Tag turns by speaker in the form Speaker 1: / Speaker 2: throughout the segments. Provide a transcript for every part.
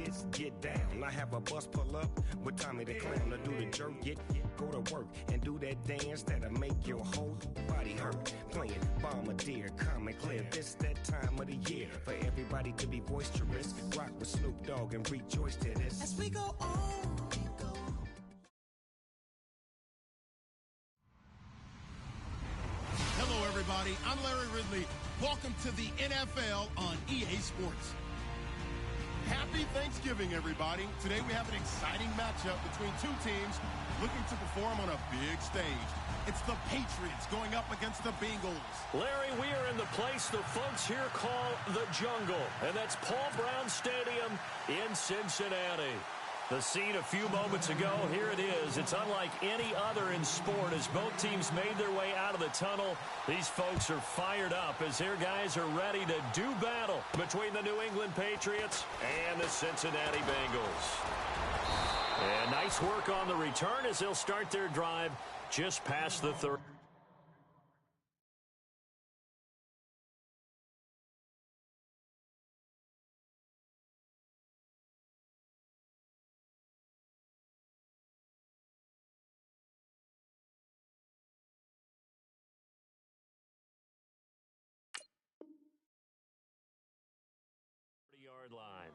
Speaker 1: is get down. I have a bus pull up with Tommy the Clown to do the jerk, go to work and do that dance that'll make your whole body hurt. Playing Bombardier, calm and clear. This that time of the year for everybody to be boisterous. Rock with Snoop Dogg and rejoice to this.
Speaker 2: As we go on.
Speaker 3: Hello, everybody. I'm Larry Ridley. Welcome to the NFL on EA Sports. Happy Thanksgiving, everybody. Today we have an exciting matchup between two teams looking to perform on a big stage. It's the Patriots going up against the Bengals.
Speaker 4: Larry, we are in the place the folks here call the Jungle, and that's Paul Brown Stadium in Cincinnati. The scene a few moments ago, here it is. It's unlike any other in sport as both teams made their way out of the tunnel. These folks are fired up as their guys are ready to do battle between the New England Patriots and the Cincinnati Bengals. And nice work on the return as they'll start their drive just past the 30. Yard line.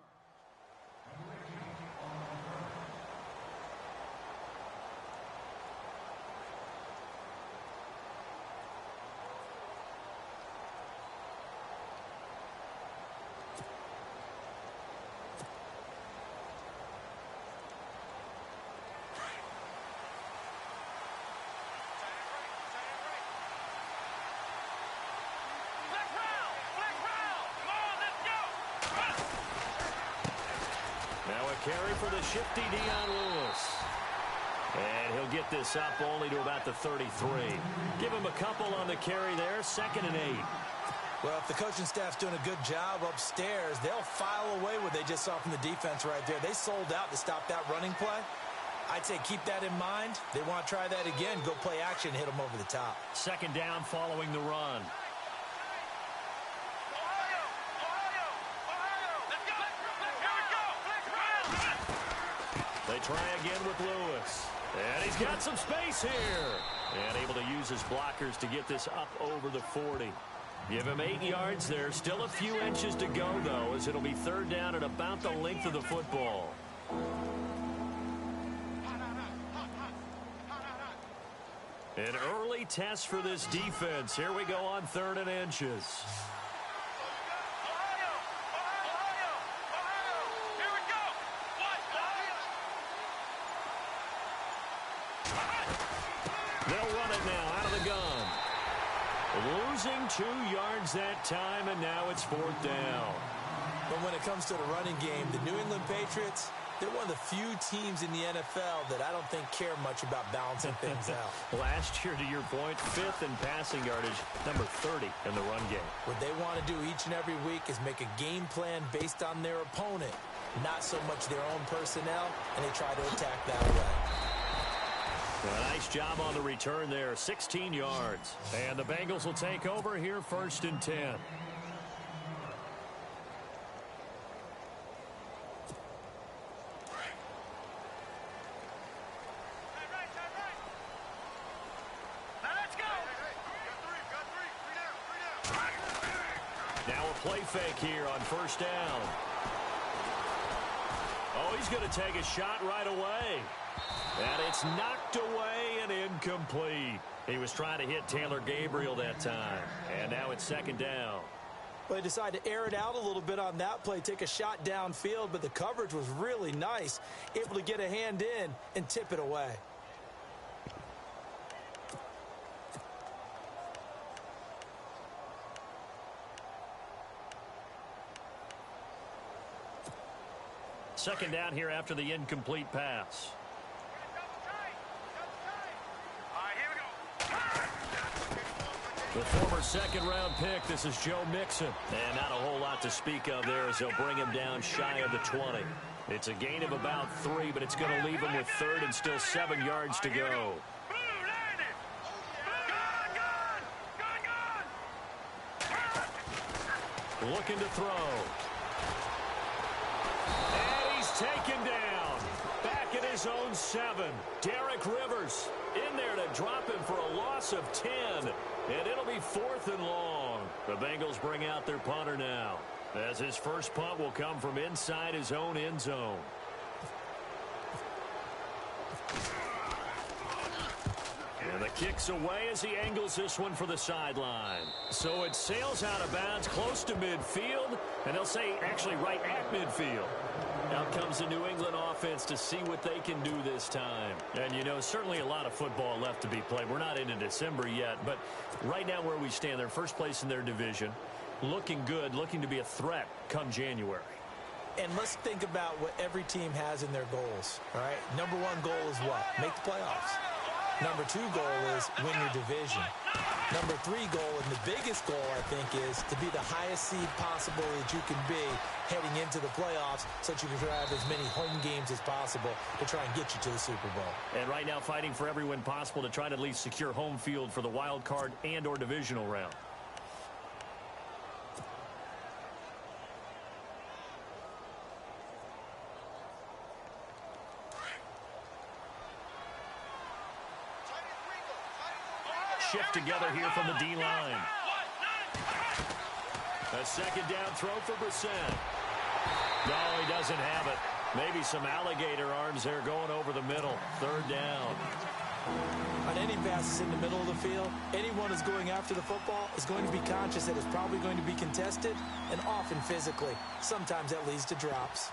Speaker 4: Carry for the shifty Dion Lewis. And he'll get this up only to about the 33. Give him a couple on the carry there, 2nd and 8.
Speaker 5: Well, if the coaching staff's doing a good job upstairs, they'll file away what they just saw from the defense right there. They sold out to stop that running play. I'd say keep that in mind. They want to try that again. Go play action, hit them over the top.
Speaker 4: 2nd down following the run. They try again with Lewis. And he's got some space here. And able to use his blockers to get this up over the 40. Give him 8 yards there. Still a few inches to go, though, as it'll be 3rd down at about the length of the football. An early test for this defense. Here we go on 3rd and inches. They'll run it now out of the gun. Losing 2 yards that time, and now it's 4th down.
Speaker 5: But when it comes to the running game, the New England Patriots, they're one of the few teams in the NFL that I don't think care much about balancing things out.
Speaker 4: Last year, to your point, 5th in passing yardage, number 30 in the run game.
Speaker 5: What they want to do each and every week is make a game plan based on their opponent, not so much their own personnel, and they try to attack that way.
Speaker 4: A nice job on the return there, 16 yards. And the Bengals will take over here, 1st and 10. Now a play fake here on 1st down. Oh, he's going to take a shot right away. And it's knocked away and incomplete. He was trying to hit Taylor Gabriel that time. And now it's 2nd down.
Speaker 5: Well, they decided to air it out a little bit on that play, take a shot downfield, but the coverage was really nice. Able to get a hand in and tip it away.
Speaker 4: Second down here after the incomplete pass. The former 2nd-round pick, this is Joe Mixon. And not a whole lot to speak of there as they'll bring him down shy of the 20. It's a gain of about 3, but it's going to leave him with 3rd and still 7 yards to go. Looking to throw. And he's taken down. Back at his own 7. Derek Rivers in there to drop him for a loss of 10. And it'll be 4th and long. The Bengals bring out their punter now, as his first punt will come from inside his own end zone. And the kick's away as he angles this one for the sideline. So it sails out of bounds close to midfield, and they'll say actually right at midfield. Out comes the New England offense to see what they can do this time. And, you know, certainly a lot of football left to be played. We're not into December yet, but right now where we stand, they're first place in their division, looking good, looking to be a threat come January.
Speaker 5: And let's think about what every team has in their goals, all right? Number 1 goal is what? Make the playoffs. Number 2 goal is win your division. Number 3 goal, and the biggest goal, I think, is to be the highest seed possible that you can be heading into the playoffs so that you can have as many home games as possible to try and get you to the Super Bowl.
Speaker 4: And right now fighting for every win possible to try to at least secure home field for the wild card and or divisional round. Shift together here from the D-line. A second down throw for Brissett. No, he doesn't have it. Maybe some alligator arms there going over the middle. 3rd down.
Speaker 5: On any passes in the middle of the field, anyone who's going after the football is going to be conscious that it's probably going to be contested, and often physically. Sometimes that leads to drops.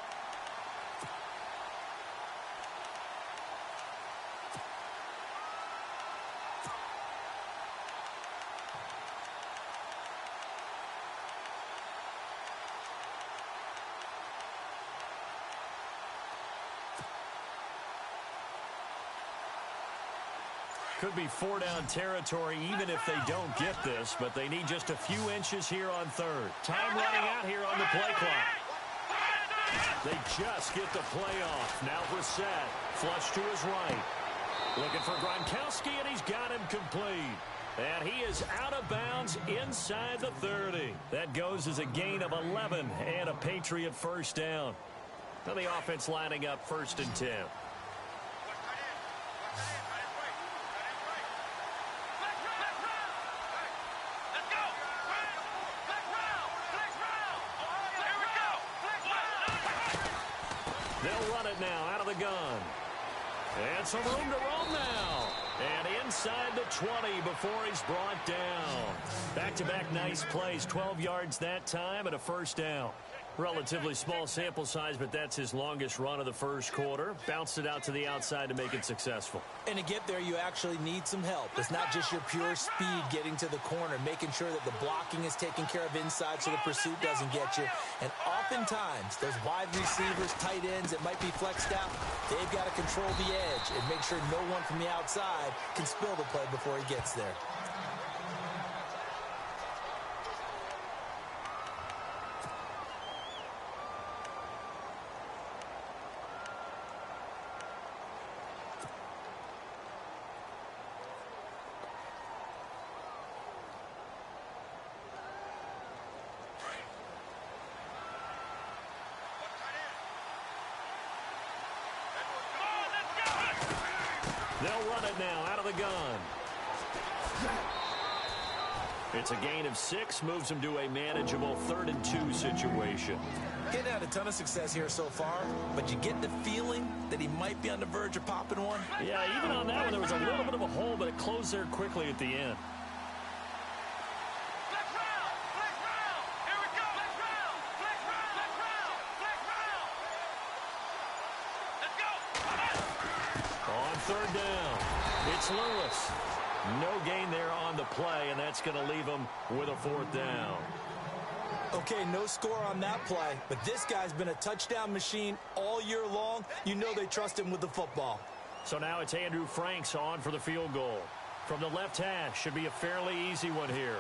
Speaker 4: Could be 4-down territory even if they don't get this, but they need just a few inches here on 3rd. Time running out here on the play clock. They just get the play off. Now Brissett, flush to his right. Looking for Gronkowski, and he's got him complete. And he is out of bounds inside the 30. That goes as a gain of 11 and a Patriot first down. Now the offense lining up 1st and 10. They'll run it now out of the gun. And some room to roam now. And inside the 20 before he's brought down. Back-to-back nice plays. 12 yards that time and a first down. Relatively small sample size, but that's his longest run of the first quarter. Bounced it out to the outside to make it successful.
Speaker 5: And to get there, you actually need some help. It's not just your pure speed getting to the corner, making sure that the blocking is taken care of inside so the pursuit doesn't get you. And oftentimes, those wide receivers, tight ends that might be flexed out, they've got to control the edge and make sure no one from the outside can spill the play before he gets there.
Speaker 4: They'll run it now out of the gun. It's a gain of 6, moves him to a manageable 3rd and 2 situation.
Speaker 5: Getting had a ton of success here so far, but you get the feeling that he might be on the verge of popping one.
Speaker 4: Yeah, even on that one, there was a little bit of a hole, but it closed there quickly at the end. On 3rd down, it's Lewis. No gain there on the play, and that's going to leave him with a 4th down.
Speaker 5: Okay, no score on that play, but this guy's been a touchdown machine all year long. You know they trust him with the football.
Speaker 4: So now it's Andrew Franks on for the field goal. From the left hash, should be a fairly easy one here.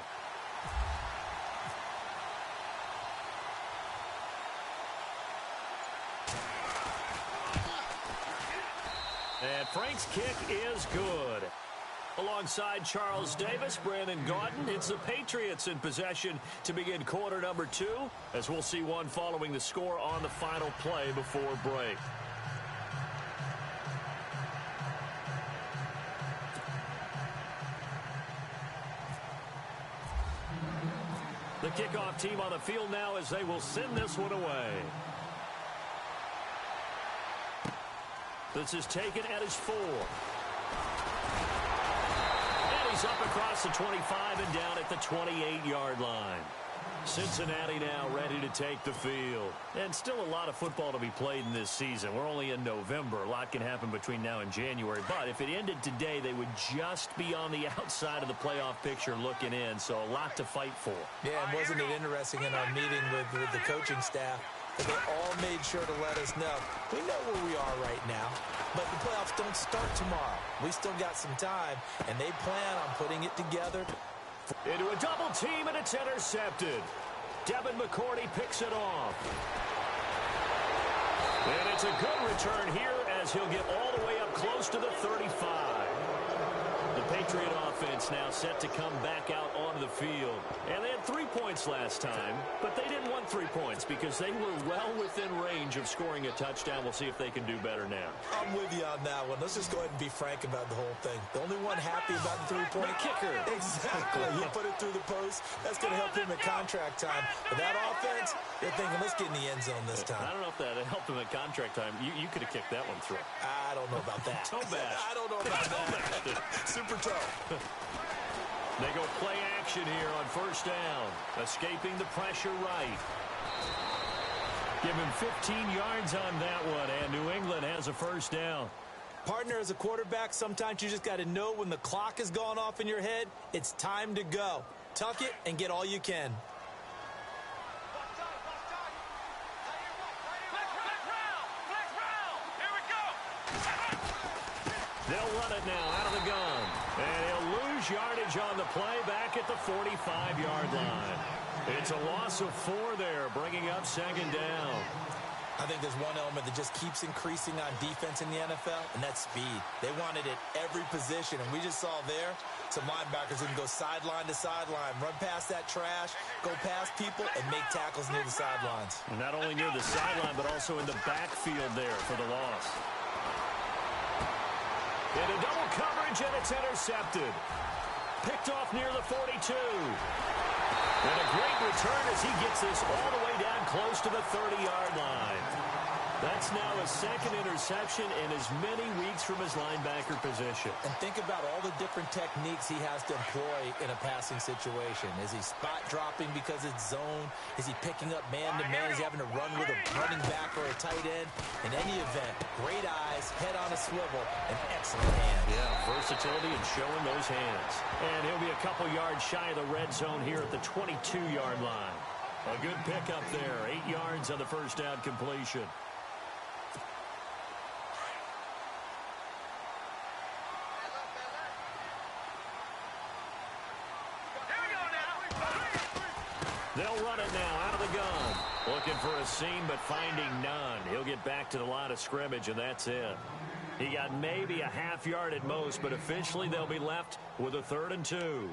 Speaker 4: And Frank's kick is good. Alongside Charles Davis, Brandon Gaudin, it's the Patriots in possession to begin quarter number 2, as we'll see one following the score on the final play before break. The kickoff team on the field now as they will send this one away. This is taken at his 4. And he's up across the 25 and down at the 28-yard line. Cincinnati now ready to take the field. And still a lot of football to be played in this season. We're only in November. A lot can happen between now and January. But if it ended today, they would just be on the outside of the playoff picture looking in. So a lot to fight for.
Speaker 5: Yeah, and wasn't it interesting in our meeting with the coaching staff that they all made sure to let us know. We know where we are right now, but the playoffs don't start tomorrow. We still got some time, and they plan on putting it together.
Speaker 4: Into a double team, and it's intercepted. Devin McCourty picks it off. And it's a good return here as he'll get all the way up close to the 35. The Patriot offense now set to come back out onto the field. And they had 3 points last time, but they didn't want 3 points because they were well within range of scoring a touchdown. We'll see if they can do better now.
Speaker 5: I'm with you on that one. Let's just go ahead and be frank about the whole thing. The only one happy about the 3-point
Speaker 4: kicker.
Speaker 5: Exactly. You put it through the post. That's going to help him at contract time. But that offense, they're thinking, let's get in the end zone this time.
Speaker 4: I don't know if that helped him at contract time. You could have kicked that one through.
Speaker 5: I don't know about that.
Speaker 4: Toe bash.
Speaker 5: I don't know about that. Super toe.
Speaker 4: They go play action here on first down. Escaping the pressure right. Give him 15 yards on that one, and New England has a first down.
Speaker 5: Partner, as a quarterback, sometimes you just got to know when the clock has gone off in your head, it's time to go. Tuck it and get all you can.
Speaker 4: They'll run it now out of the gun. And he'll lose yardage on the play back at the 45-yard line. It's a loss of 4 there, bringing up second down.
Speaker 5: I think there's one element that just keeps increasing on defense in the NFL, and that's speed. They want it at every position, and we just saw there some linebackers who can go sideline to sideline, run past that trash, go past people, and make tackles near the sidelines.
Speaker 4: Not only near the sideline, but also in the backfield there for the loss. Into double coverage, and it's intercepted. Picked off near the 42. And a great return as he gets this all the way down close to the 30-yard line. That's now his second interception in as many weeks from his linebacker position.
Speaker 5: And think about all the different techniques he has to employ in a passing situation. Is he spot dropping because it's zone? Is he picking up man-to-man? Is he having to run with a running back or a tight end? In any event, great eyes, head on a swivel, and excellent hands.
Speaker 4: Yeah, versatility and showing those hands. And he'll be a couple yards shy of the red zone here at the 22-yard line. A good pickup there, 8 yards on the first down completion. They'll run it now out of the gun. Looking for a seam, but finding none. He'll get back to the line of scrimmage, and that's it. He got maybe a half yard at most, but officially they'll be left with a 3rd and 2.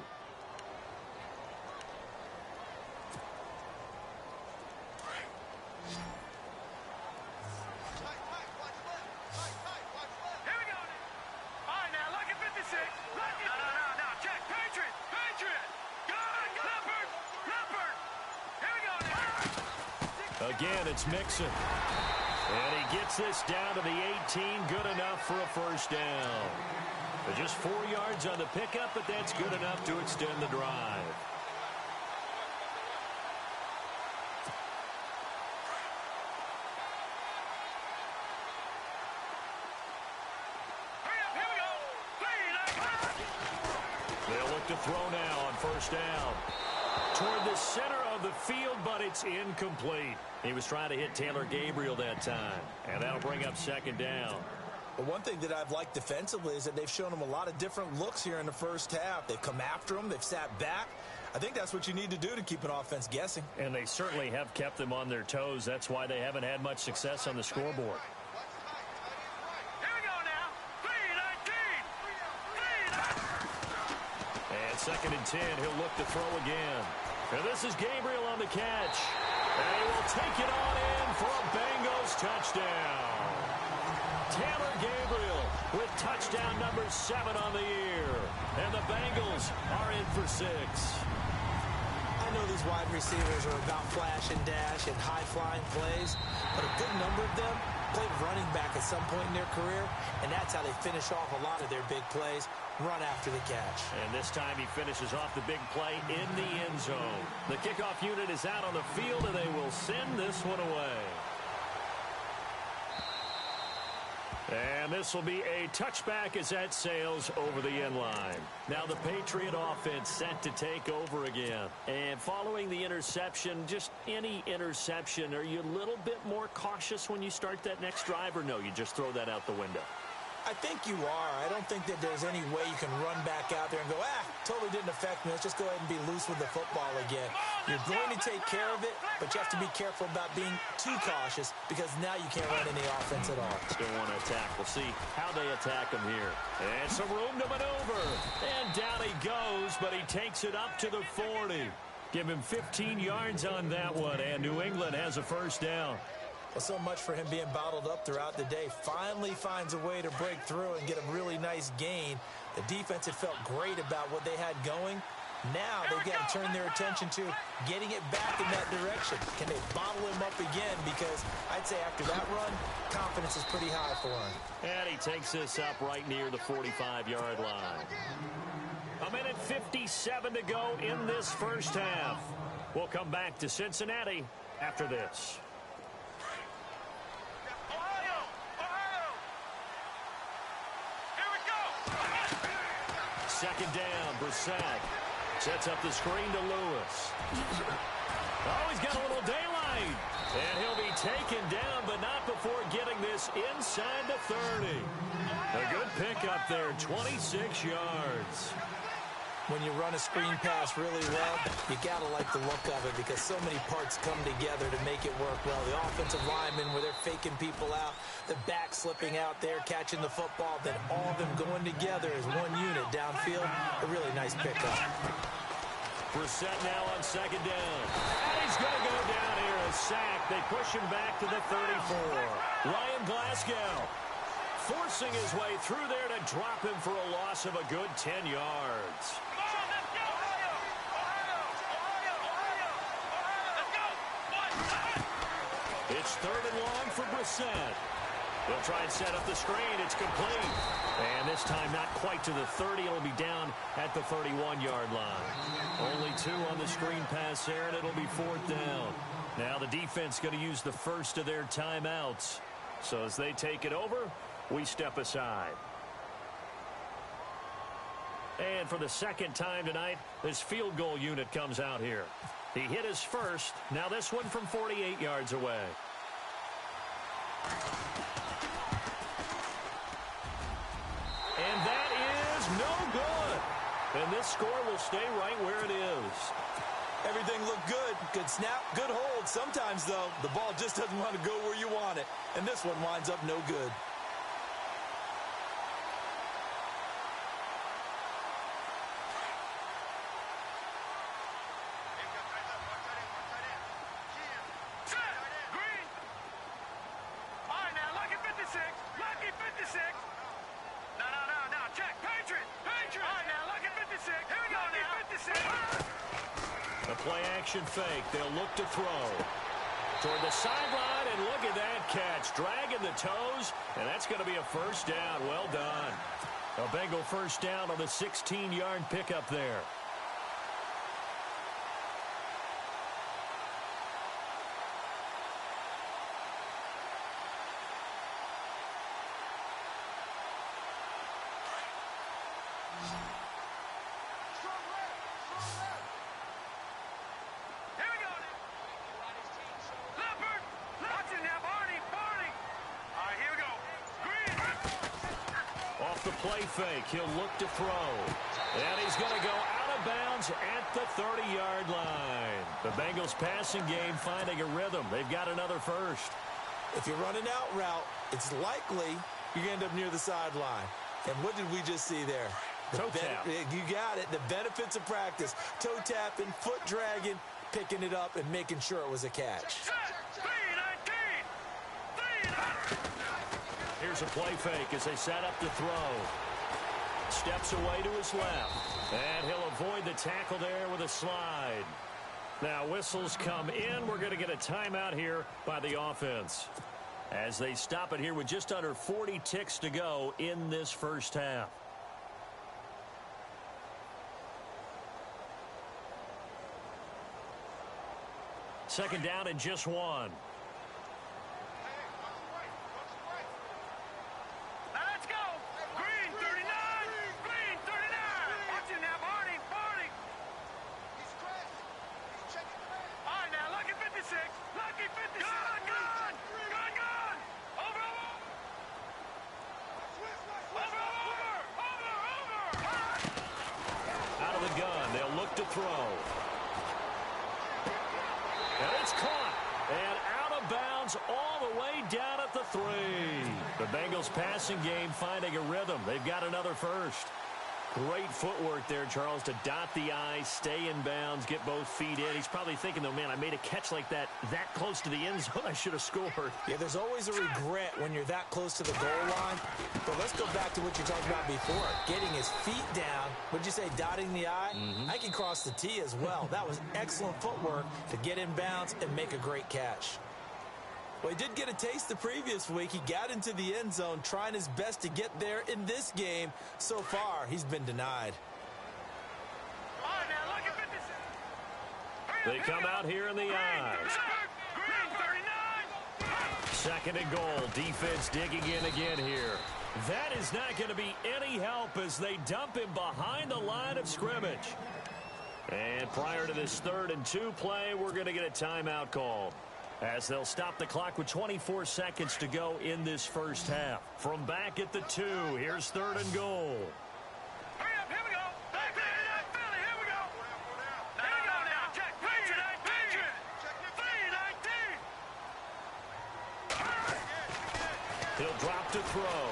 Speaker 4: Again, it's Mixon. And he gets this down to the 18. Good enough for a first down. Just 4 yards on the pickup, but that's good enough to extend the drive. They'll look to throw now on first down. Toward the center of the field, but it's incomplete. He was trying to hit Taylor Gabriel that time, and that'll bring up second down.
Speaker 5: But one thing that I've liked defensively is that they've shown him a lot of different looks here in the first half. They've come after him. They've sat back. I think that's what you need to do to keep an offense guessing.
Speaker 4: And they certainly have kept them on their toes. That's why they haven't had much success on the scoreboard. On 2nd and 10, he'll look to throw again. And this is Gabriel on the catch. And he will take it on in for a Bengals touchdown. Taylor Gabriel with touchdown number 7 on the year. And the Bengals are in for 6.
Speaker 5: I know these wide receivers are about flash and dash and high-flying plays, but a good number of them played running back at some point in their career, and that's how they finish off a lot of their big plays, run after the catch.
Speaker 4: And this time he finishes off the big play in the end zone. The kickoff unit is out on the field, and they will send this one away. And this will be a touchback as that sails over the end line. Now the Patriot offense set to take over again. And following the interception, just any interception, are you a little bit more cautious when you start that next drive, or no, you just throw that out the window?
Speaker 5: I think you are. I don't think that there's any way you can run back out there and go, totally didn't affect me. Let's just go ahead and be loose with the football again. You're going to take care of it, but you have to be careful about being too cautious because now you can't run any offense at all.
Speaker 4: Still want to attack. We'll see how they attack him here. And some room to maneuver. And down he goes, but he takes it up to the 40. Give him 15 yards on that one, and New England has a first down.
Speaker 5: Well, so much for him being bottled up throughout the day. Finally finds a way to break through and get a really nice gain. The defense had felt great about what they had going. Now they've got to turn their attention to getting it back in that direction. Can they bottle him up again? Because I'd say after that run, confidence is pretty high for him.
Speaker 4: And he takes this up right near the 45-yard line. 1:57 to go in this first half. We'll come back to Cincinnati after this. Second down, Brissett sets up the screen to Lewis. Oh, he's got a little daylight. And he'll be taken down, but not before getting this inside the 30. A good pickup there, 26 yards.
Speaker 5: When you run a screen pass really well, you got to like the look of it because so many parts come together to make it work well. The offensive linemen, where they're faking people out, the back slipping out there, catching the football, then all of them going together as one unit downfield. A really nice pickup.
Speaker 4: Brissett now on second down. And he's going to go down here, a sack. They push him back to the 34. Ryan Glasgow forcing his way through there to drop him for a loss of a good 10 yards. It's third and long for Brissett. They'll try and set up the screen. It's complete. And this time not quite to the 30. It'll be down at the 31-yard line. Only 2 on the screen pass there, and it'll be 4th down. Now the defense going to use the first of their timeouts. So as they take it over, we step aside. And for the second time tonight, this field goal unit comes out here. He hit his first. Now this one from 48 yards away. And that is no good. And this score will stay right where it is.
Speaker 5: Everything looked good. Good snap, good hold. Sometimes, though, the ball just doesn't want to go where you want it. And this one winds up no good.
Speaker 4: Fake. They'll look to throw toward the sideline, and look at that catch, dragging the toes, and that's going to be a first down. Well done. A Bengal first down on the 16-yard pickup there. Play fake. He'll look to throw. And he's going to go out of bounds at the 30-yard line. The Bengals passing game finding a rhythm. They've got another first.
Speaker 5: If you run an out route, it's likely you're going to end up near the sideline. And what did we just see there?
Speaker 4: Toe tap.
Speaker 5: You got it. The benefits of practice. Toe tapping, foot dragging, picking it up, and making sure it was a catch.
Speaker 4: Here's a play fake as they set up to throw. Steps away to his left. And he'll avoid the tackle there with a slide. Now whistles come in. We're going to get a timeout here by the offense, as they stop it here with just under 40 ticks to go in this first half. Second down and just one. To throw. And it's caught. And out of bounds all the way down at the 3. The Bengals passing game finding a rhythm. They've got another first. Great footwork there, Charles, to dot the I, stay in bounds, get both feet in. He's probably thinking, though, man, I made a catch like that close to the end zone. I should have scored.
Speaker 5: Yeah, there's always a regret when you're that close to the goal line. But let's go back to what you talked about before. Getting his feet down. Would you say dotting the I? I can cross the T as well. That was excellent footwork to get in bounds and make a great catch. Well, he did get a taste the previous week. He got into the end zone, trying his best to get there in this game. So far, he's been denied.
Speaker 4: They come out here in the eyes. Second and goal. Defense digging in again here. That is not going to be any help as they dump him behind the line of scrimmage. And prior to this 3rd and 2 play, we're going to get a timeout called, as they'll stop the clock with 24 seconds to go in this first half. From back at the 2, here's 3rd and goal.
Speaker 2: Hurry up, here we go. Back there, Philly, here we go. Here we go now. Check, pitch it, pitch it. 3-19.
Speaker 4: He'll drop to throw.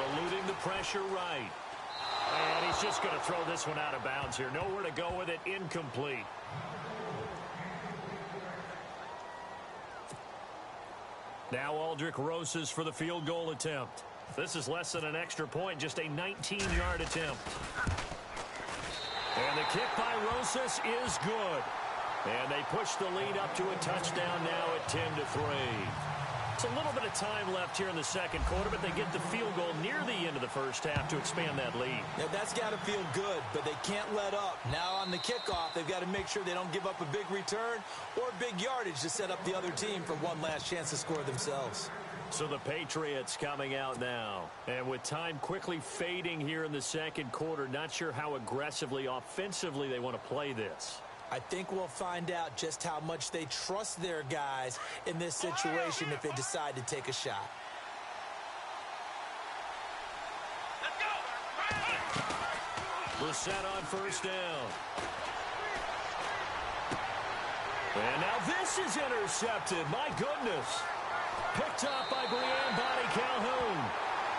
Speaker 4: Eluding the pressure right. And he's just going to throw this one out of bounds here. Nowhere to go with it, incomplete. Now Aldrick Rosas for the field goal attempt. This is less than an extra point, just a 19-yard attempt. And the kick by Rosas is good. And they push the lead up to a touchdown now at 10-3. It's a little bit of time left here in the second quarter, but they get the field goal near the end of the first half to expand that lead.
Speaker 5: Yeah, that's got to feel good, but they can't let up. Now on the kickoff, they've got to make sure they don't give up a big return or big yardage to set up the other team for one last chance to score themselves.
Speaker 4: So the Patriots coming out now. And with time quickly fading here in the second quarter, not sure how aggressively, offensively they want to play this.
Speaker 5: I think we'll find out just how much they trust their guys in this situation if they decide to take a shot.
Speaker 4: We're set on first down. And now this is intercepted. My goodness. Picked up by Brianne Bonnie Calhoun.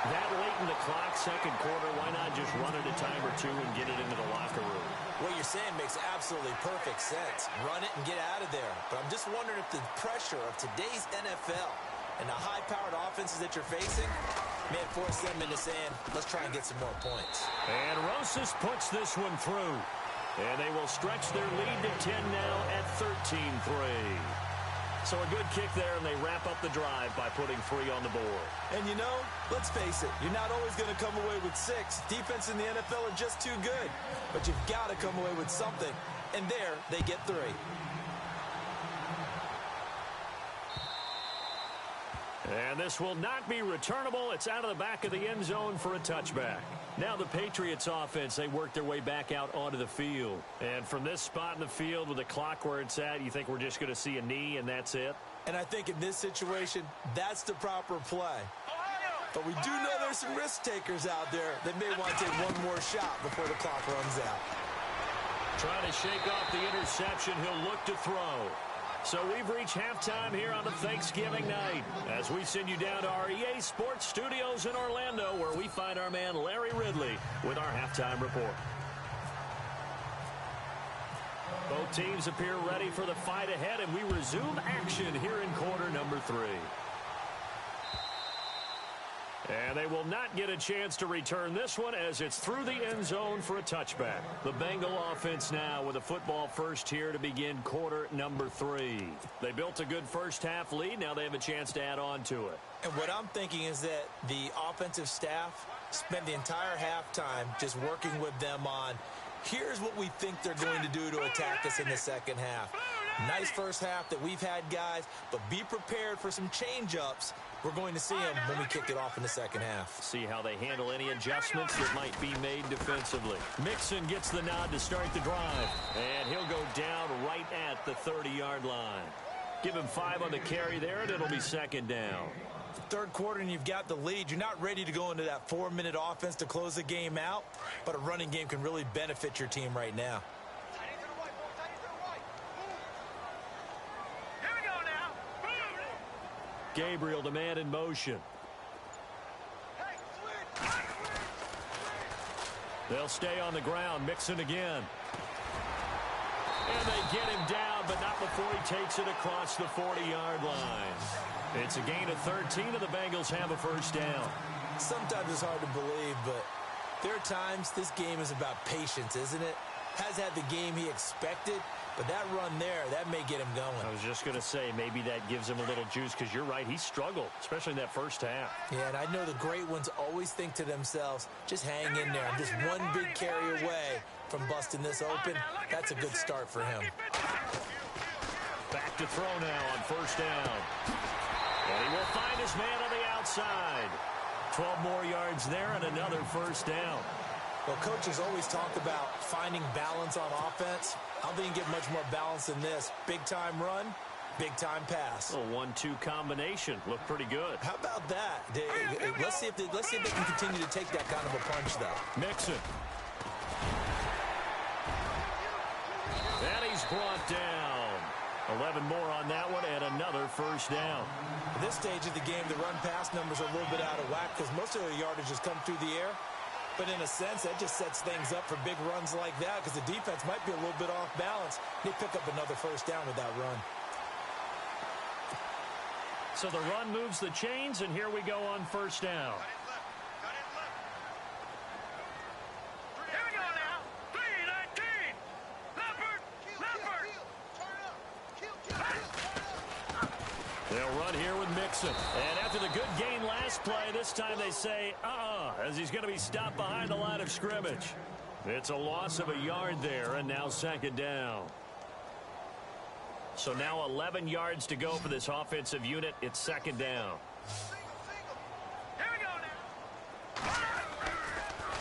Speaker 4: That late in the clock, second quarter, why not just run it a time or two and get it into the locker room?
Speaker 5: What you're saying makes absolutely perfect sense. Run it and get out of there. But I'm just wondering if the pressure of today's NFL and the high-powered offenses that you're facing may force them into saying, let's try and get some more points.
Speaker 4: And Rosas puts this one through. And they will stretch their lead to 10 now at 13-3. So a good kick there, and they wrap up the drive by putting 3 on the board.
Speaker 5: And you know, let's face it, you're not always going to come away with 6. Defense in the NFL are just too good. But you've got to come away with something. And there, they get 3.
Speaker 4: And this will not be returnable. It's out of the back of the end zone for a touchback. Now the Patriots offense, they work their way back out onto the field. And from this spot in the field with the clock where it's at, you think we're just going to see a knee and that's it?
Speaker 5: And I think in this situation, that's the proper play. But we do know there's some risk takers out there that may want to take one more shot before the clock runs out.
Speaker 4: Trying to shake off the interception. He'll look to throw. So we've reached halftime here on a Thanksgiving night as we send you down to our EA Sports Studios in Orlando, where we find our man Larry Ridley with our halftime report. Both teams appear ready for the fight ahead, and we resume action here in quarter number 3. And they will not get a chance to return this one as it's through the end zone for a touchback. The Bengal offense now with a football first here to begin quarter number 3. They built a good first half lead. Now they have a chance to add on to it.
Speaker 5: And what I'm thinking is that the offensive staff spent the entire halftime just working with them on, here's what we think they're going to do to attack us in the second half. Nice first half that we've had, guys, but be prepared for some change-ups. We're going to see them when we kick it off in the second half.
Speaker 4: See how they handle any adjustments that might be made defensively. Mixon gets the nod to start the drive, and he'll go down right at the 30-yard line. Give him 5 on the carry there, and it'll be second down.
Speaker 5: Third quarter, and you've got the lead. You're not ready to go into that 4-minute offense to close the game out, but a running game can really benefit your team right now.
Speaker 4: Gabriel, the man in motion. They'll stay on the ground. Mixon again. And they get him down, but not before he takes it across the 40-yard line. It's a gain of 13, and the Bengals have a first down.
Speaker 5: Sometimes it's hard to believe, but there are times this game is about patience, isn't it? Has had the game he expected, but that run there, that may get him going.
Speaker 4: I was just going to say, maybe that gives him a little juice, because you're right, he struggled, especially in that first half.
Speaker 5: Yeah, and I know the great ones always think to themselves, just hang in there. I'm just one big carry away from busting this open. That's a good start for him.
Speaker 4: Back to throw now on first down. And he will find his man on the outside. 12 more yards there and another first down.
Speaker 5: Well, coaches always talk about finding balance on offense. I don't think you can get much more balance than this. Big-time run, big-time pass.
Speaker 4: A 1-2 combination. Looked pretty good.
Speaker 5: How about that? Let's see if they can continue to take that kind of a punch, though.
Speaker 4: Mixon. And he's brought down. 11 more on that one and another first down.
Speaker 5: At this stage of the game, the run-pass numbers are a little bit out of whack because most of their yardage has come through the air. But in a sense, that just sets things up for big runs like that because the defense might be a little bit off balance. They pick up another first down with that run.
Speaker 4: So the run moves the chains, and here we go on first down.
Speaker 2: Here we go now. 3-19.
Speaker 4: They'll run here with Mixon. And after the good gain last play, this time they say, as he's going to be stopped behind the line of scrimmage. It's a loss of a yard there, and now second down. So now 11 yards to go for this offensive unit. It's second down.
Speaker 2: Here we go now.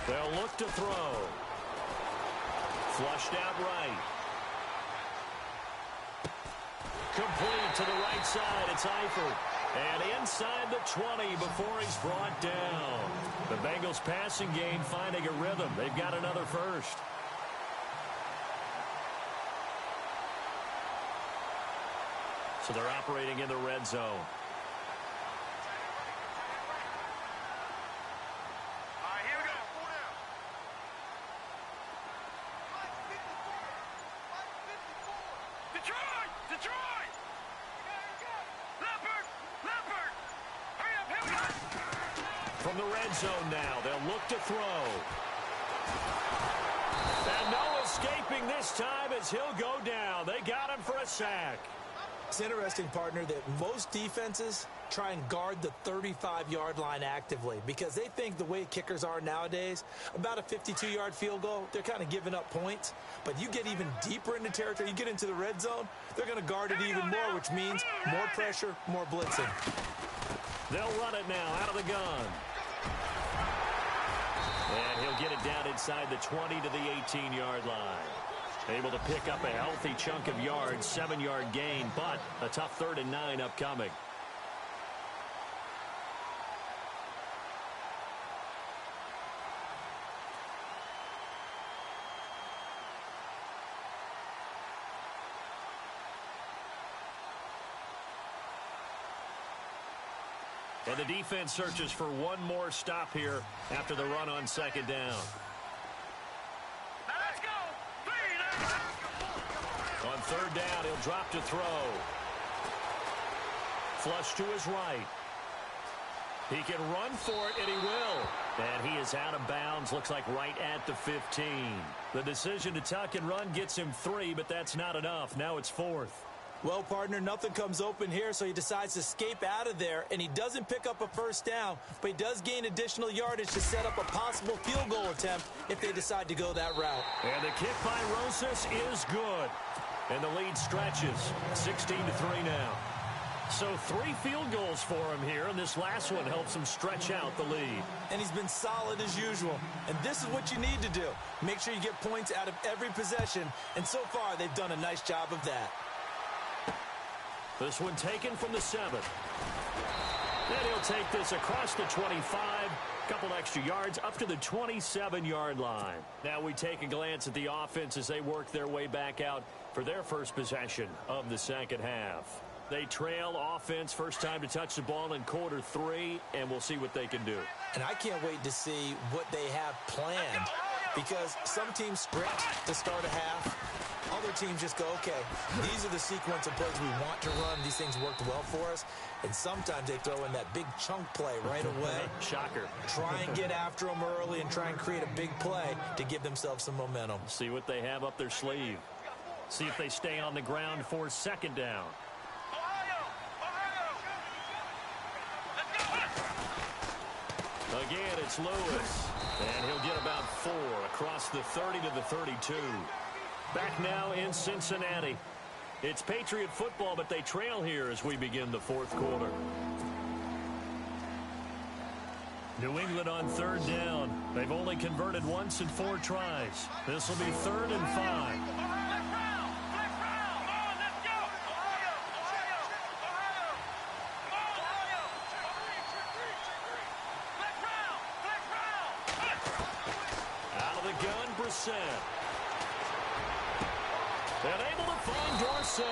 Speaker 4: They'll look to throw. Flushed out right. Complete to the right side. It's Eifert. And inside the 20 before he's brought down. The Bengals passing game finding a rhythm. They've got another first. So they're operating in the red zone.
Speaker 2: All right, here we go. Detroit! Leopard! Hurry up, here we go!
Speaker 4: From the red zone now, they'll look to throw. And no escaping this time as he'll go down. They got him for a sack.
Speaker 5: It's interesting, partner, that most defenses try and guard the 35-yard line actively because they think the way kickers are nowadays, about a 52-yard field goal, they're kind of giving up points. But you get even deeper into territory, you get into the red zone, they're going to guard it even more, which means more pressure, more blitzing.
Speaker 4: They'll run it now out of the gun. And he'll get it down inside the 20 to the 18-yard line. Able to pick up a healthy chunk of yards, 7-yard gain, but a tough 3rd and 9 upcoming. And the defense searches for one more stop here after the run on second down.
Speaker 2: Now let's go.
Speaker 4: On third down, he'll drop to throw. Flush to his right. He can run for it, and he will. And he is out of bounds, looks like right at the 15. The decision to tuck and run gets him 3, but that's not enough. Now it's 4th.
Speaker 5: Well, partner, nothing comes open here, so he decides to escape out of there, and he doesn't pick up a first down, but he does gain additional yardage to set up a possible field goal attempt if they decide to go that route.
Speaker 4: And the kick by Rosas is good. And the lead stretches 16-3 now. So 3 field goals for him here, and this last one helps him stretch out the lead.
Speaker 5: And he's been solid as usual. And this is what you need to do. Make sure you get points out of every possession, and so far they've done a nice job of that.
Speaker 4: This one taken from the 7. Then he'll take this across the 25. Couple extra yards up to the 27-yard line. Now we take a glance at the offense as they work their way back out for their first possession of the second half. They trail offense, first time to touch the ball in quarter 3, and we'll see what they can do.
Speaker 5: And I can't wait to see what they have planned, because some teams sprint to start a half. Other teams just go, okay, these are the sequence of plays we want to run. These things worked well for us. And sometimes they throw in that big chunk play right away.
Speaker 4: Shocker.
Speaker 5: Try and get after them early and try and create a big play to give themselves some momentum.
Speaker 4: See what they have up their sleeve. See if they stay on the ground for second down. Again, it's Lewis. And he'll get about 4 across the 30 to the 32. Back now in Cincinnati. It's Patriot football, but they trail here as we begin the 4th quarter. New England on third down. They've only converted once in 4 tries. This will be 3rd and 5. Out of the gun, Brissett. And able to find Dorsett.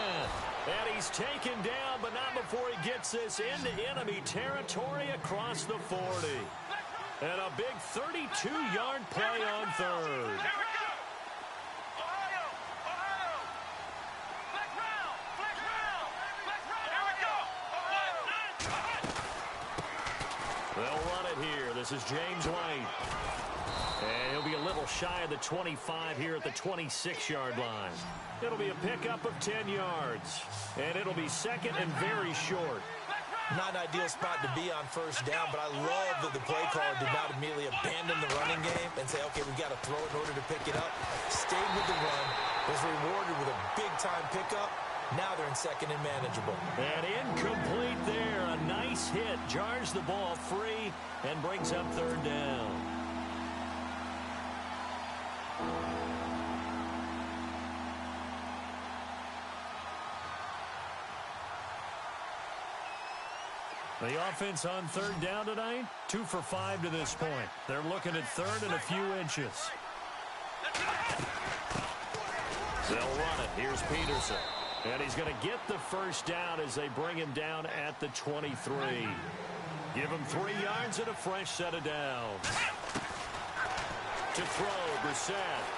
Speaker 4: And he's taken down, but not before he gets this into enemy territory across the 40. And a big 32-yard play on third. They'll run it here. This is James White. And he'll be a little shy of the 25 here at the 26-yard line. It'll be a pickup of 10 yards. And it'll be second and very short.
Speaker 5: Not an ideal spot to be on first down, but I love that the play caller did not immediately abandon the running game and say, okay, we've got to throw it in order to pick it up. Stayed with the run, was rewarded with a big-time pickup. Now they're in second and manageable.
Speaker 4: And incomplete there. A nice hit. Jars the ball free and brings up third down. The offense on third down tonight, 2 for 5 to this point. They're looking at third and a few inches. They'll run it. Here's Peterson. And he's going to get the first down as they bring him down at the 23. Give him 3 yards and a fresh set of downs. To throw, Brissett.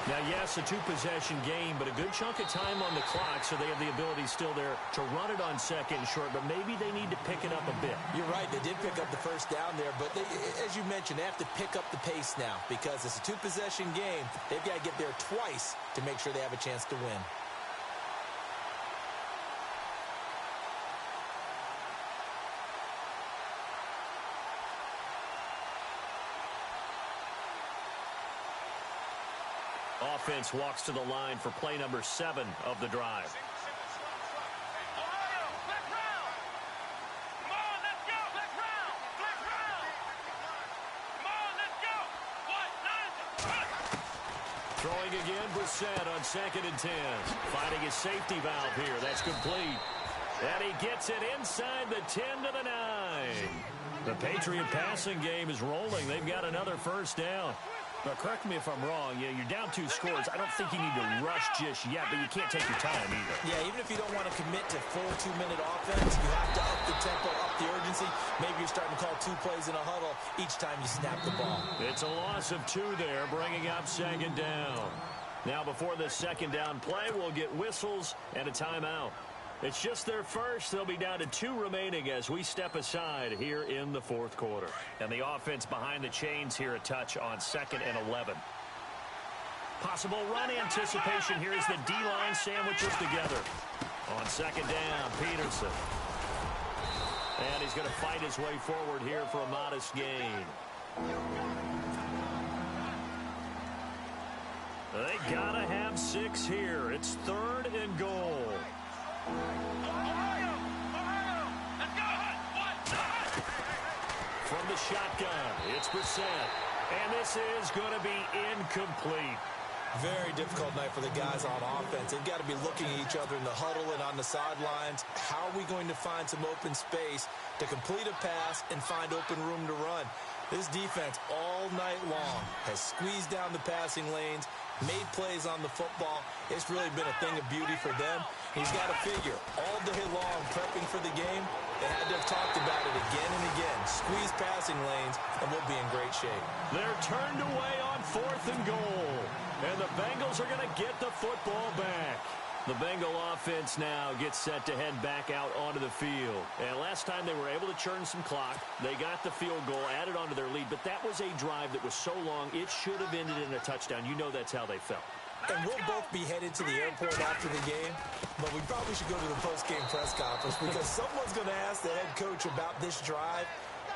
Speaker 4: Now, yes, a 2-possession game, but a good chunk of time on the clock, so they have the ability still there to run it on second and short, but maybe they need to pick it up a bit.
Speaker 5: You're right. They did pick up the first down there, but they, as you mentioned, they have to pick up the pace now because it's a 2-possession game. They've got to get there twice to make sure they have a chance to win.
Speaker 4: Offense walks to the line for play number 7 of the drive. Throwing again, Brissett on second and 10. Finding his safety valve here. That's complete. And he gets it inside the 10 to the 9. The Patriot passing game is rolling. They've got another first down. But correct me if I'm wrong, you're down 2 scores. I don't think you need to rush just yet, but you can't take your time either.
Speaker 5: Yeah, even if you don't want to commit to full 2-minute offense, you have to up the tempo, up the urgency. Maybe you're starting to call 2 plays in a huddle each time you snap the ball.
Speaker 4: It's a loss of 2 there, bringing up second down. Now before this second down play, we'll get whistles and a timeout. It's just their first. They'll be down to 2 remaining as we step aside here in the fourth quarter. And the offense behind the chains here a touch on 2nd and 11. Possible run anticipation here as the D-line sandwiches together. On 2nd down, Peterson. And he's going to fight his way forward here for a modest gain. They got to have 6 here. It's 3rd and goal. From the shotgun, it's Brissett. And this is going to be incomplete.
Speaker 5: Very difficult night for the guys on offense. They've got to be looking at each other in the huddle and on the sidelines. How are we going to find some open space to complete a pass and find open room to run? This defense all night long has squeezed down the passing lanes, made plays on the football. It's really been a thing of beauty for them. He's got to figure all day long prepping for the game. They had to have talked about it again and again. Squeeze passing lanes, and we'll be in great shape.
Speaker 4: They're turned away on 4th and goal. And the Bengals are going to get the football back. The Bengal offense now gets set to head back out onto the field. And last time they were able to churn some clock. They got the field goal, added onto their lead. But that was a drive that was so long, it should have ended in a touchdown. You know that's how they felt.
Speaker 5: And we'll both be headed to the airport after the game, but we probably should go to the post-game press conference because someone's going to ask the head coach about this drive,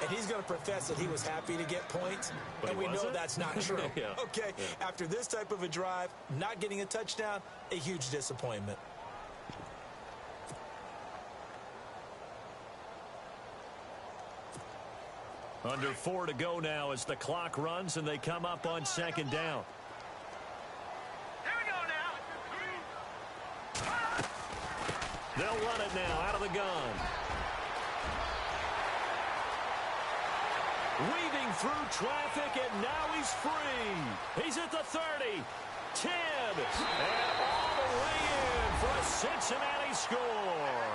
Speaker 5: and he's going to profess that he was happy to get points,
Speaker 4: but
Speaker 5: and we know that's not true.
Speaker 4: Yeah.
Speaker 5: Okay, yeah. After this type of a drive, not getting a touchdown, a huge disappointment.
Speaker 4: Under 4 to go now as the clock runs and they come up on 2nd down. They'll run it now out of the gun. Weaving through traffic, and now he's free. He's at the 30, 10, and all the way in for a Cincinnati score.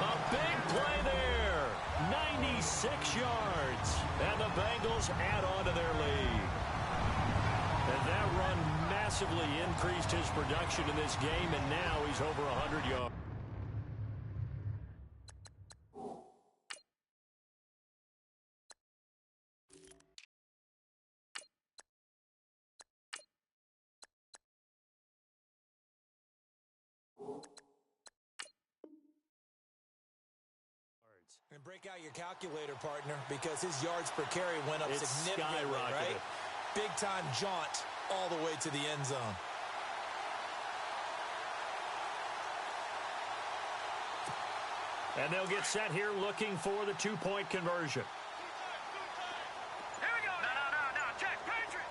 Speaker 4: A big play there, 96 yards, and the Bengals add on to their lead. And that run massively increased his production in this game, and now he's over 100 yards.
Speaker 5: And break out your calculator, partner, because his yards per carry went up significantly, right? Big-time jaunt all the way to the end zone.
Speaker 4: And they'll get set here looking for the 2-point conversion.
Speaker 2: Here we go. No. Check. Patriot.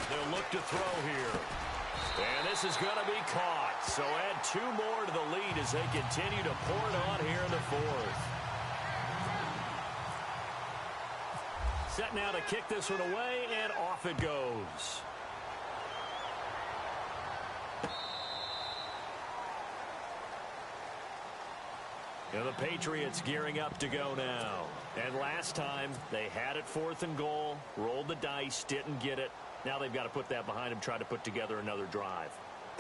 Speaker 4: They'll look to throw here. And this is going to be caught. So add 2 more to the lead as they continue to pour it on here in the 4th. Set now to kick this one away, and off it goes. And the Patriots gearing up to go now. And last time, they had it 4th and goal, rolled the dice, didn't get it. Now they've got to put that behind them, try to put together another drive.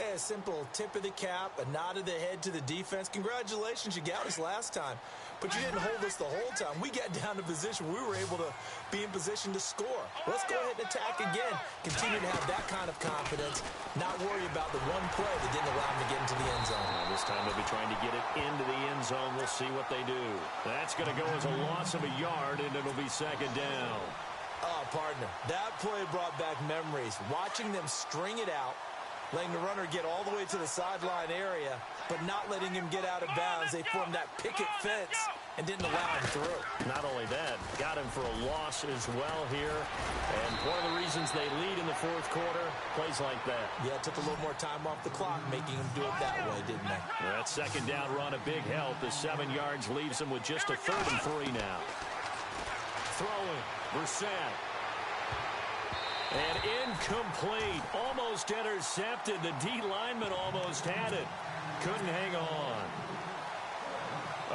Speaker 5: A simple tip of the cap, a nod of the head to the defense. Congratulations, you got us last time. But you didn't hold us the whole time. We got down to position. We were able to be in position to score. Let's go ahead and attack again. Continue to have that kind of confidence. Not worry about the one play that didn't allow them to get into the end zone.
Speaker 4: This time they'll be trying to get it into the end zone. We'll see what they do. That's going to go as a loss of a yard, and it'll be 2nd down.
Speaker 5: Oh, partner, that play brought back memories. Watching them string it out, letting the runner get all the way to the sideline area, but not letting him get out of bounds. They formed that picket fence and didn't allow him through.
Speaker 4: Not only that, got him for a loss as well here. And one of the reasons they lead in the 4th quarter, plays like that.
Speaker 5: Yeah, it took a little more time off the clock, making him do it that way, didn't they?
Speaker 4: That 2nd down run, a big help. The 7 yards leaves him with just a 3rd and 3 now. Throwing, Brissett. And incomplete. Almost intercepted. The D lineman almost had it. Couldn't hang on.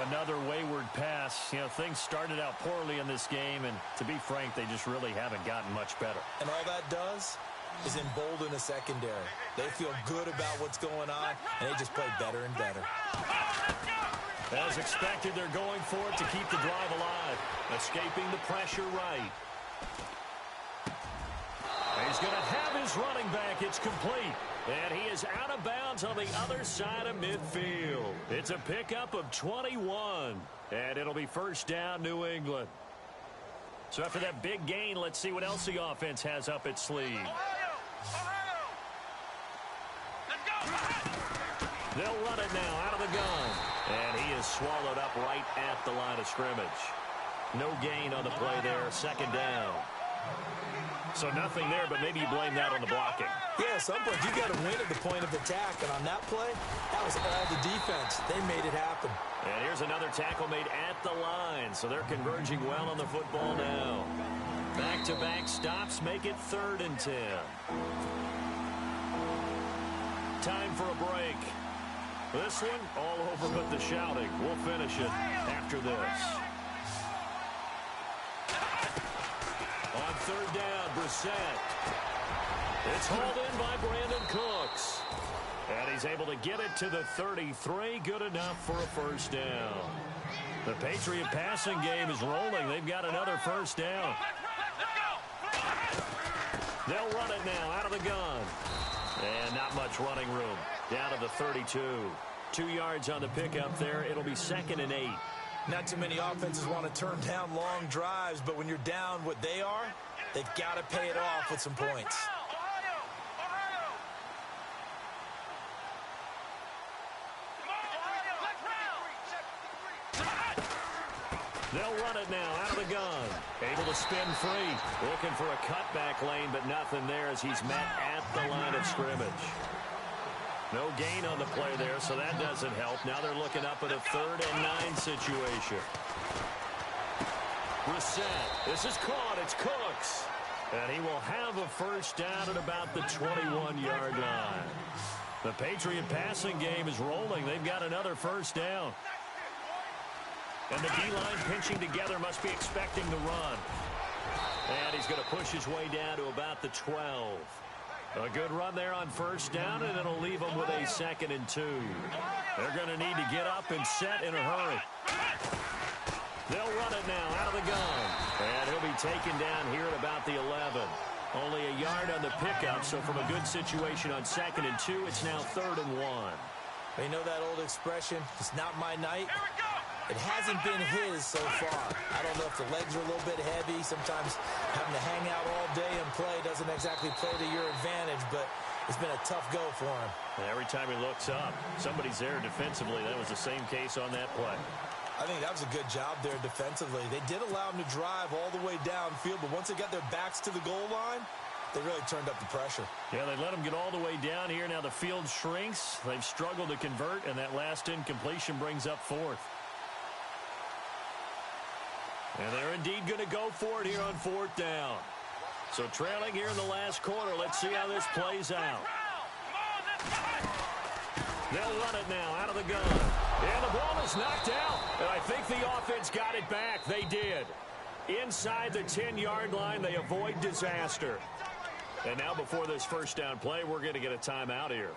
Speaker 4: Another wayward pass. You know, things started out poorly in this game, and to be frank, they just really haven't gotten much better.
Speaker 5: And all that does is embolden a secondary. They feel good about what's going on, and they just play better and better.
Speaker 4: As expected, they're going for it to keep the drive alive. Escaping the pressure right. He's going to have his running back. It's complete. And he is out of bounds on the other side of midfield. It's a pickup of 21. And it'll be first down, New England. So after that big gain, let's see what else the offense has up its sleeve. They'll run it now out of the gun. And he is swallowed up right at the line of scrimmage. No gain on the play there. Second down. So nothing there, but maybe you blame that on the blocking.
Speaker 5: Yeah, at some point you got to win at the point of attack. And on that play, that was all the defense. They made it happen.
Speaker 4: And here's another tackle made at the line. So they're converging well on the football now. Back-to-back stops make it 3rd and 10. Time for a break. This one, all over but the shouting. We'll finish it after this. On 3rd down, Brissett. It's hauled in by Brandon Cooks. And he's able to get it to the 33. Good enough for a first down. The Patriot passing game is rolling. They've got another first down. They'll run it now out of the gun. And not much running room. Down to the 32. 2 yards on the pickup there. It'll be 2nd and 8.
Speaker 5: Not too many offenses want to turn down long drives, but when you're down what they are, they've got to pay it off with some points.
Speaker 4: They'll run it now out of the gun. Able to spin free. Looking for a cutback lane, but nothing there as he's met at the line of scrimmage. No gain on the play there, so that doesn't help. Now they're looking up at a 3rd and 9 situation. Brissett. This is caught. It's Cooks. And he will have a first down at about the 21-yard line. The Patriot passing game is rolling. They've got another first down. And the D-line pinching together, must be expecting the run. And he's going to push his way down to about the 12. A good run there on first down, and it'll leave them with a 2nd and 2. They're going to need to get up and set in a hurry. They'll run it now out of the gun. And he'll be taken down here at about the 11. Only a yard on the pickup, so from a good situation on 2nd and 2, it's now 3rd and 1.
Speaker 5: You know that old expression, it's not my night? It hasn't been his so far. I don't know if the legs are a little bit heavy. Sometimes having to hang out all day and play doesn't exactly play to your advantage, but it's been a tough go for him.
Speaker 4: And every time he looks up, somebody's there defensively. That was the same case on that play.
Speaker 5: I think that was a good job there defensively. They did allow him to drive all the way downfield, but once they got their backs to the goal line, they really turned up the pressure. Yeah, they let him get all the way down here. Now the field shrinks. They've struggled to convert, and that last incompletion brings up 4th. And they're indeed going to go for it here on 4th down. So trailing here in the last quarter. Let's see how this plays out. They'll run it now out of the gun. And the ball is knocked out. And I think the offense got it back. They did. Inside the 10-yard line, they avoid disaster. And now before this first down play, we're going to get a timeout here,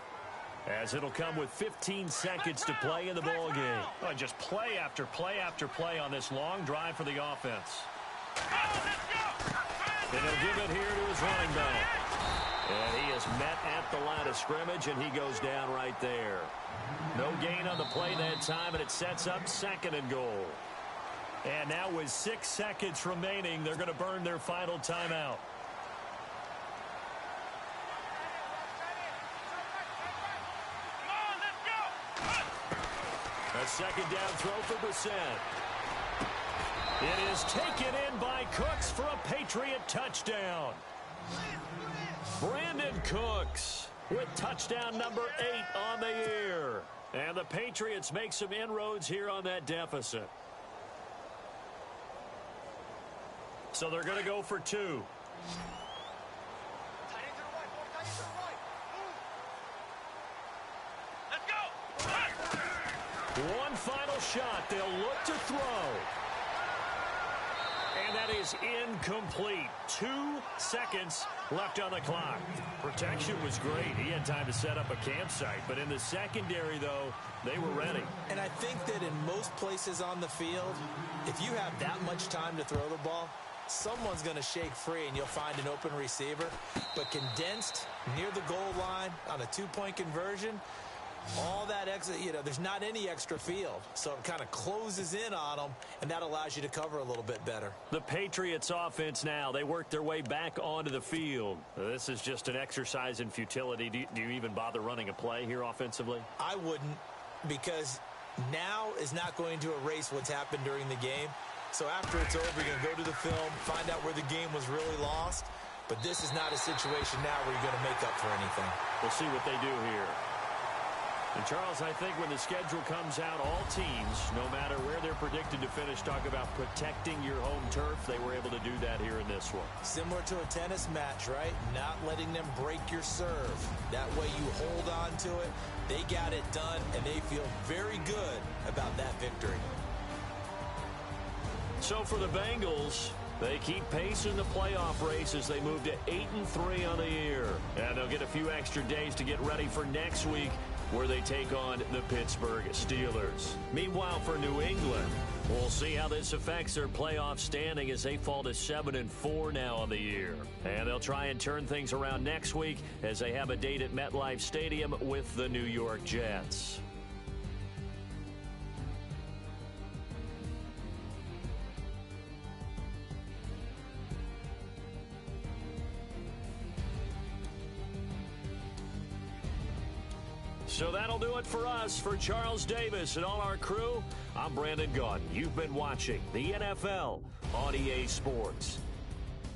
Speaker 5: as it'll come with 15 seconds to play in the ball game. Oh, just play after play after play on this long drive for the offense. And he'll give it here to his running back. And he is met at the line of scrimmage, and he goes down right there. No gain on the play that time, and it sets up 2nd and goal. And now with 6 seconds remaining, they're going to burn their final timeout. A 2nd down throw for Brissett. It is taken in by Cooks for a Patriot touchdown. Brandon Cooks with touchdown number 8 on the year. And the Patriots make some inroads here on that deficit. So they're going to go for 2.
Speaker 2: Tight end to the right, boy. Tight end to the right. Move. Let's go.
Speaker 4: One final shot. They'll look to throw. And that is incomplete. 2 seconds left on the clock. Protection was great. He had time to set up a campsite. But in the secondary, though, they were ready.
Speaker 5: And I think that in most places on the field, if you have that much time to throw the ball, someone's going to shake free and you'll find an open receiver. But condensed near the goal line on a 2-point conversion, all that extra, there's not any extra field. So it kind of closes in on them, and that allows you to cover a little bit better.
Speaker 4: The Patriots offense now, they work their way back onto the field. This is just an exercise in futility. Do you even bother running a play here offensively?
Speaker 5: I wouldn't, because now is not going to erase what's happened during the game. So after it's over, you're going to go to the film, find out where the game was really lost. But this is not a situation now where you're going to make up for anything.
Speaker 4: We'll see what they do here. And, Charles, I think when the schedule comes out, all teams, no matter where they're predicted to finish, talk about protecting your home turf. They were able to do that here in this one.
Speaker 5: Similar to a tennis match, right? Not letting them break your serve. That way you hold on to it. They got it done, and they feel very good about that victory.
Speaker 4: So for the Bengals, they keep pace in the playoff race as they move to 8-3 on the year. And they'll get a few extra days to get ready for next week, where they take on the Pittsburgh Steelers. Meanwhile, for New England, we'll see how this affects their playoff standing as they fall to 7-4 now on the year. And they'll try and turn things around next week as they have a date at MetLife Stadium with the New York Jets. So that'll do it for us. For Charles Davis and all our crew, I'm Brandon Gaudin. You've been watching the NFL on EA Sports.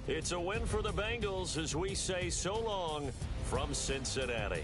Speaker 4: It's a win for the Bengals as we say so long from Cincinnati.